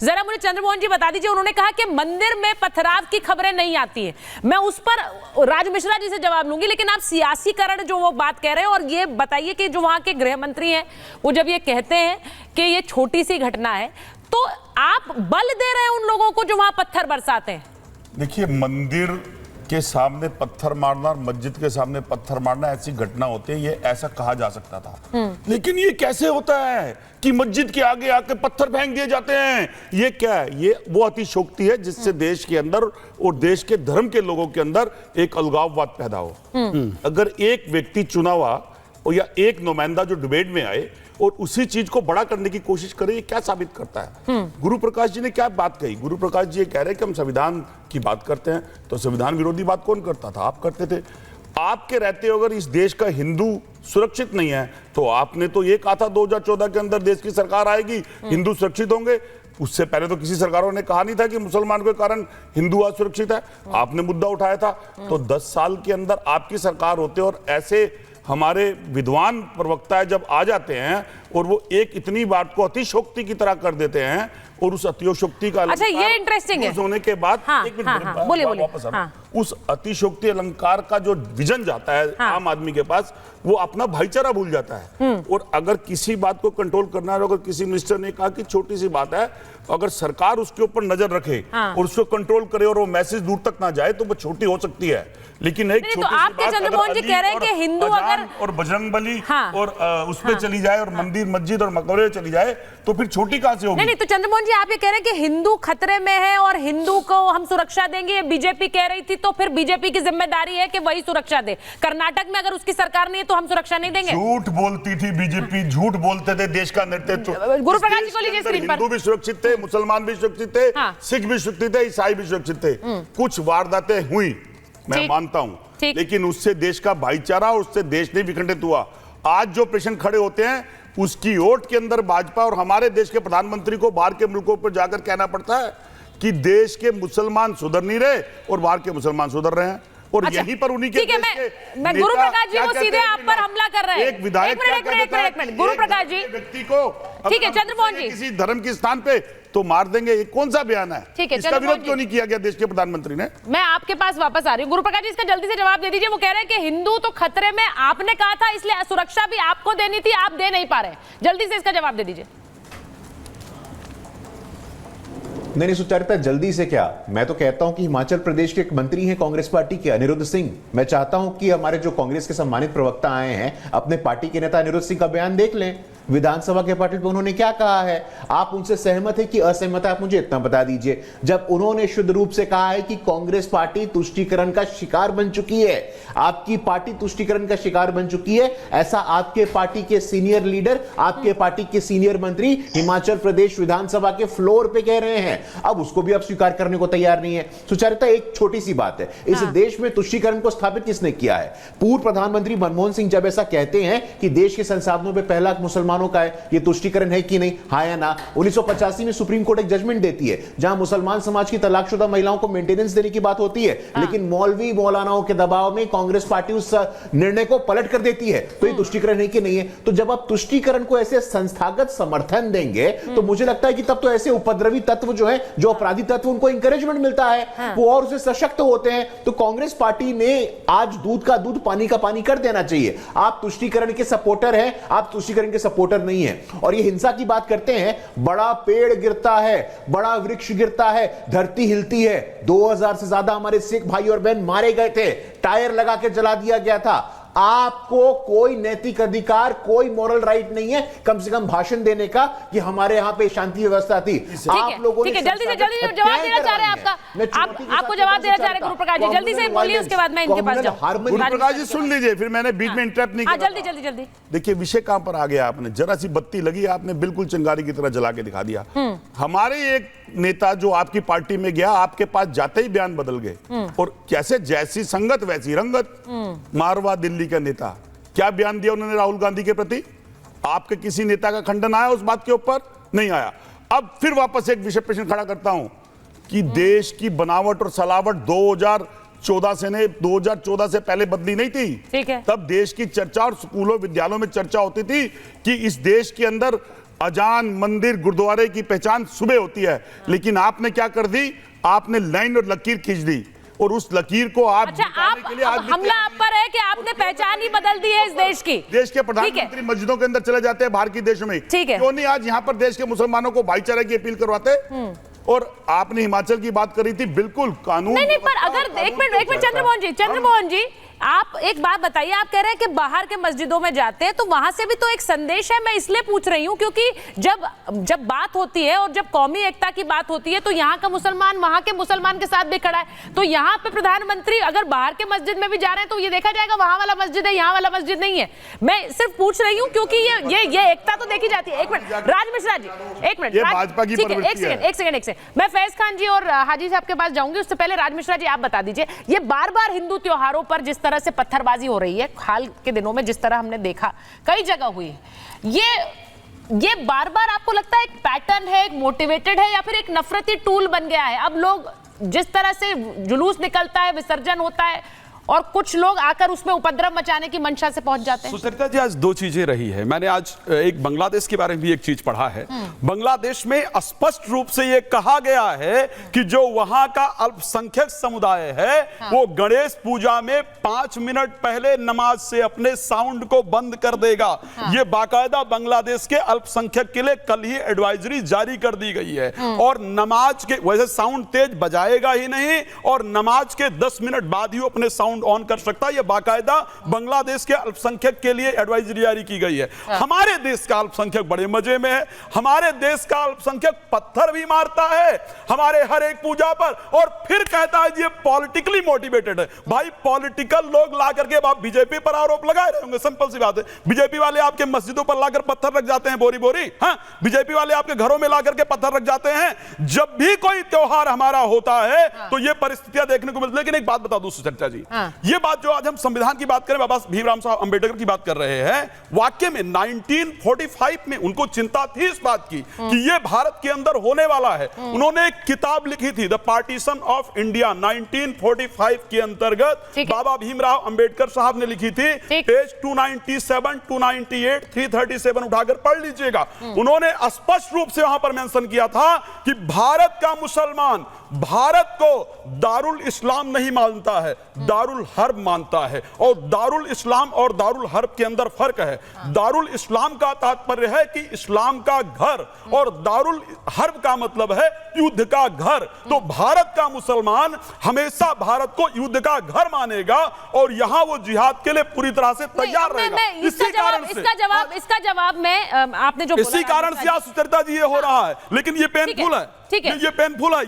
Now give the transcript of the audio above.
जरा मुझे चंद्रमोहन जी बता दीजिए, उन्होंने कहा कि मंदिर में पथराव की खबरें नहीं आती है। मैं उस पर राज मिश्रा जी से जवाब लूंगी, लेकिन आप सियासीकरण जो वो बात कह रहे हैं, और ये बताइए कि जो वहां के गृह मंत्री हैं वो जब ये कहते हैं कि ये छोटी सी घटना है, तो आप बल दे रहे हैं उन लोगों को जो वहां पत्थर बरसाते हैं। देखिए, मंदिर के सामने पत्थर मारना और मस्जिद के सामने पत्थर मारना ऐसी घटना होती है, ये ऐसा कहा जा सकता था। लेकिन ये कैसे होता है कि मस्जिद के आगे आके पत्थर फेंक दिए जाते हैं? ये क्या है? ये वो अतिशयोक्ति है जिससे देश के अंदर और देश के धर्म के लोगों के अंदर एक अलगाववाद पैदा हो। अगर एक व्यक्ति चुना हुआ और या एक नुमाइंदा जो डिबेट में आए और उसी चीज को बड़ा करने की कोशिश करे, ये क्या साबित करता है? गुरु प्रकाश जी ने क्या बात कही? गुरु प्रकाश जी ये कह रहे हैं कि हम संविधान की बात करते हैं, तो संविधान विरोधी बात कौन करता था? आप करते थे। आपके रहते हो अगर इस देश का हिंदू सुरक्षित नहीं है, तो आपने तो ये कहा था 2014 के अंदर देश की सरकार आएगी, हिंदू सुरक्षित होंगे। उससे पहले तो किसी सरकारों ने कहा नहीं था कि मुसलमान के कारण हिंदू असुरक्षित है। आपने मुद्दा उठाया था। तो 10 साल के अंदर आपकी सरकार होते और ऐसे हमारे विद्वान प्रवक्ता जब आ जाते हैं और वो एक इतनी बात को अतिशयोक्ति की तरह कर देते हैं और उस अतिशयोक्ति का अच्छा, ये इंटरेस्टिंग है होने के बाद एक मिनट बोलिए वापस उस अतिशयोक्ति अलंकार का जो विजन जाता है आम आदमी के पास, वो अपना भाईचारा भूल जाता है। और अगर किसी बात को कंट्रोल करना है, अगर किसी मिनिस्टर ने कहा कि छोटी सी बात है, अगर सरकार उसके ऊपर नजर रखे और उसको कंट्रोल करे और वो मैसेज दूर तक ना जाए, तो वो छोटी हो सकती है। लेकिन एक छोटी तो आपके चंद्रमोहन जी कह रहे हैं कि हिंदू अगर और बजरंगबली और उस पे चली जाए और मंदिर मस्जिद और मकबरे चली जाए, तो फिर छोटी कहां से होगी? नहीं, तो चंद्रमोहन जी आप ये कह रहे हैं कि हिंदू खतरे में है और हिंदू को हम सुरक्षा देंगे, ये बीजेपी कह रही थी, तो फिर बीजेपी की जिम्मेदारी है कि वही सुरक्षा दे। कर्नाटक में अगर उसकी सरकार नहीं है तो हम सुरक्षा नहीं देंगे। झूठ बोलती थी बीजेपी, झूठ बोलते थे देश का नेतृत्व। गुरु प्रकाश जी को लीजिए स्क्रीन पर। हिंदू भी सुरक्षित थे, मुसलमान भी सुरक्षित थे, सिख भी सुरक्षित थे, ईसाई भी सुरक्षित थे। कुछ वारदातें हुई, मैं मानता हूं, लेकिन उससे देश का भाईचारा, उससे देश नहीं विखंडित हुआ। आज जो प्रश्न खड़े होते हैं, उसकी ओट के अंदर भाजपा और हमारे देश के प्रधानमंत्री को बाहर के मुल्कों पर जाकर कहना पड़ता है कि देश के मुसलमान सुधर नहीं रहे और बाहर के मुसलमान सुधर रहे हैं। और अच्छा, यहीं पर उन्हीं के मैं गुरु प्रकाश जी वो सीधे आप पर हमला कर रहे हैं। एक विधायक गुरु प्रकाश जी व्यक्ति को, ठीक है चंद्रमोहन जी, किसी धर्म के स्थान पे तो मार देंगे, ये कौन सा बयान है? ठीक है, इसका विरोध क्यों नहीं किया गया देश के प्रधानमंत्री ने? मैं आपके पास वापस आ रही हूँ। गुरु प्रकाश जी इसका जल्दी से जवाब दे दीजिए। वो कह रहे हैं कि हिंदू तो खतरे में, आपने कहा था, इसलिए सुरक्षा भी आपको देनी थी, आप दे नहीं पा रहे। जल्दी से इसका जवाब दे दीजिए। नहीं सुचारिता, जल्दी से क्या, मैं तो कहता हूं कि हिमाचल प्रदेश के एक मंत्री हैं कांग्रेस पार्टी के, अनिरुद्ध सिंह। मैं चाहता हूं कि हमारे जो कांग्रेस के सम्मानित प्रवक्ता आए हैं, अपने पार्टी के नेता अनिरुद्ध सिंह का बयान देख लें। विधानसभा के पाटिल पे उन्होंने क्या कहा है? आप उनसे सहमत है कि असहमत है? आप मुझे इतना बता दीजिए। जब उन्होंने शुद्ध रूप से कहा है कि कांग्रेस पार्टी तुष्टीकरण का शिकार बन चुकी है, आपकी पार्टी तुष्टीकरण का शिकार बन चुकी है, ऐसा आपके पार्टी के सीनियर लीडर, आपके पार्टी के सीनियर मंत्री हिमाचल प्रदेश विधानसभा के फ्लोर पे कह रहे हैं। अब उसको भी आप स्वीकार करने को तैयार नहीं है। सुचारिता, एक छोटी सी बात है, इस देश में तुष्टीकरण को स्थापित किसने किया है? पूर्व प्रधानमंत्री मनमोहन सिंह जब ऐसा कहते हैं कि देश के संसाधनों पर पहला मुसलमानों का है, ये तुष्टीकरण है कि नहीं, हाँ या ना? 1985 में सुप्रीम कोर्ट एक जजमेंट देती है जहां मुसलमान समाज की तलाकशुदा महिलाओं को मेंटेनेंस देने की बात होती है, लेकिन मौलवी मौलानाओं के दबाव में कांग्रेस पार्टी उस निर्णय को पलट कर देती है। तो ये तुष्टीकरण है कि नहीं है? तो जब आप तुष्टीकरण को ऐसे संस्थागत समर्थन देंगे, तो मुझे लगता है कि तब तो ऐसे उपद्रवी तत्व जो है, जो अपराधी तत्व, उनको इंकरेजमेंट मिलता है, वो और उसे सशक्त होते हैं। तो कांग्रेस पार्टी ने आज दूध का दूध पानी का पानी कर देना चाहिए। आप तुष्टीकरण के सपोर्टर हैं, आप तुष्टीकरण के सपोर्टर नहीं है। और ये हिंसा की बात करते हैं, बड़ा पेड़ गिरता है, बड़ा वृक्ष गिरता है, धरती हिलती है। 2000 से ज्यादा हमारे सिख भाई और बहन मारे गए थे, टायर लगा के जला दिया गया था। आपको कोई नैतिक अधिकार, कोई मॉरल राइट नहीं है कम से कम भाषण देने का कि हमारे यहां पे शांति व्यवस्था थी। आप लोगों ने जल्दी से जवाब देना चाह रहे हैं। आपको जवाब देना चाह रहे हैं गुरु प्रकाश जी, जल्दी से बोलिए, उसके बाद मैं इनके पास जाऊं। गुरु प्रकाश जी सुन लीजिए, फिर मैंने बीच में इंटरप्ट नहीं किया। जल्दी। देखिए, विषय कहां पर आ गया आपने, जरा सी बत्ती लगी, आपने बिल्कुल चिंगारी की तरह जला के दिखा दिया। हमारे एक नेता जो आपकी पार्टी में गया, आपके पास जाते ही बयान बदल गए, और कैसे जैसी संगत वैसी रंगत। मारवा दिल्ली का नेता, क्या बयान दिया उन्होंने राहुल गांधी के प्रति? आपके किसी नेता का खंडन आया उस बात के ऊपर? नहीं आया। अब फिर वापस एक विषय प्रश्न खड़ा करता हूं कि देश की बनावट और सलावट 2014 से नहीं, 2014 से पहले बदली नहीं थी। ठीक है। तब देश की चर्चा और स्कूलों विद्यालयों में चर्चा होती थी कि इस देश के अंदर अजान, मंदिर, गुरुद्वारे की पहचान सुबह होती है, लेकिन आपने क्या कर दी, आपने लाइन और लकीर खींच दी, और उस लकीर को आप अच्छा, मिटाने के लिए आज हमला आप पर है कि आपने पहचान ही बदल दी है इस देश की। देश के प्रधानमंत्री मस्जिदों के अंदर चले जाते हैं बाहर के देशों में, ठीक है, क्यों नहीं आज यहाँ पर देश के मुसलमानों को भाईचारे की अपील करवाते। और आपने हिमाचल की बात करी थी, बिल्कुल कानून नहीं, पर अगर एक मिनट चंद्रमोहन जी, आप एक बात बताइए, आप कह रहे हैं कि बाहर के मस्जिदों में जाते हैं तो वहां से भी तो एक संदेश है। मैं इसलिए पूछ रही हूं क्योंकि जब बात होती है और जब कौमी एकता की बात होती है तो यहाँ का मुसलमान वहां के मुसलमान के साथ भी खड़ा है। तो यहाँ पे प्रधानमंत्री अगर बाहर के मस्जिद में भी जा रहे हैं तो ये देखा जाएगा वहां वाला मस्जिद है, यहाँ वाला मस्जिद नहीं है। मैं सिर्फ पूछ रही हूँ क्योंकि ये एकता तो देखी जाती है। एक मिनट राज मिश्रा जी, एक मिनट, भाजपा की एक सेकंड, मैं फैज खान जी और हाजी साहब के पास जाऊंगी, उससे पहले राज मिश्रा जी आप बता दीजिए, ये बार बार हिंदू त्योहारों पर जिस तरह से पत्थरबाजी हो रही है, हाल के दिनों में जिस तरह हमने देखा कई जगह हुई, ये बार बार आपको लगता है एक पैटर्न है, एक मोटिवेटेड है, या फिर एक नफरती टूल बन गया है? अब लोग जिस तरह से जुलूस निकलता है, विसर्जन होता है और कुछ लोग आकर उसमें उपद्रव मचाने की मंशा से पहुंच जाते हैं। सुचरिता जी, आज दो चीजें रही है। मैंने आज एक बांग्लादेश के बारे में भी एक चीज पढ़ा है। बांग्लादेश में स्पष्ट रूप से यह कहा गया है कि जो वहां का अल्पसंख्यक समुदाय है, वो गणेश पूजा में 5 मिनट पहले नमाज से अपने साउंड को बंद कर देगा। ये बाकायदा बांग्लादेश के अल्पसंख्यक के लिए कल ही एडवाइजरी जारी कर दी गई है। और नमाज के वैसे साउंड तेज बजाएगा ही नहीं, और नमाज के 10 मिनट बाद ही अपने साउंड ऑन कर सकता है। यह बाकायदा बांग्लादेश के अल्पसंख्यक के लिए एडवाइजरी जारी की गई है। हमारे देश का अल्पसंख्यक बड़े मजे में है। हमारे देश का अल्पसंख्यक पत्थर भी मारता है हमारे हर एक पूजा पर, और फिर कहता है ये पॉलिटिकली मोटिवेटेड है। भाई, पॉलिटिकल लोग ला करके आप बीजेपी पर आरोप लगा रहे होंगे, सिंपल सी बात है। बीजेपी वाले आपके मस्जिदों पर लाकर पत्थर रख जाते हैं, बोरी बोरी। हाँ, बीजेपी वाले आपके घरों में ला करके पत्थर रख जाते हैं। जब भी कोई त्योहार हमारा होता है तो ये परिस्थितियां देखने को मिलती है। लेकिन एक बात बता दूं सुचरिता जी, ये बात जो आज हम संविधान की बात करें, बाबा भीमराव साहब अंबेडकर की बात कर रहे हैं, वाक्य में 1945 में उनको चिंता थी इस बात की कि ये भारत के अंदर होने वाला है। उन्होंने एक किताब लिखी थी, द पार्टीशन ऑफ इंडिया, 1945 के अंतर्गत बाबा भीमराव अंबेडकर साहब ने लिखी थी। पेज 297, 298, 337 उठाकर पढ़ लीजिएगा। उन्होंने स्पष्ट रूप से वहां पर मेंशन किया था कि भारत का मुसलमान भारत को दारुल इस्लाम नहीं मानता है, दारुल हर्ब मानता है। और दारुल इस्लाम और दारुल हर्ब के अंदर फर्क है। दारुल इस्लाम का तात्पर्य है कि इस्लाम का घर, और दारुल हर्ब का मतलब है युद्ध का घर। तो भारत का मुसलमान हमेशा भारत को युद्ध का घर मानेगा, और यहां वो जिहाद के लिए पूरी तरह से तैयार रहेगा। इसका जवाब मैं आपने जो इसी कारण से सुचरिता जी ये हो रहा है। लेकिन ये पेनफुल है, ये पेनफुल है।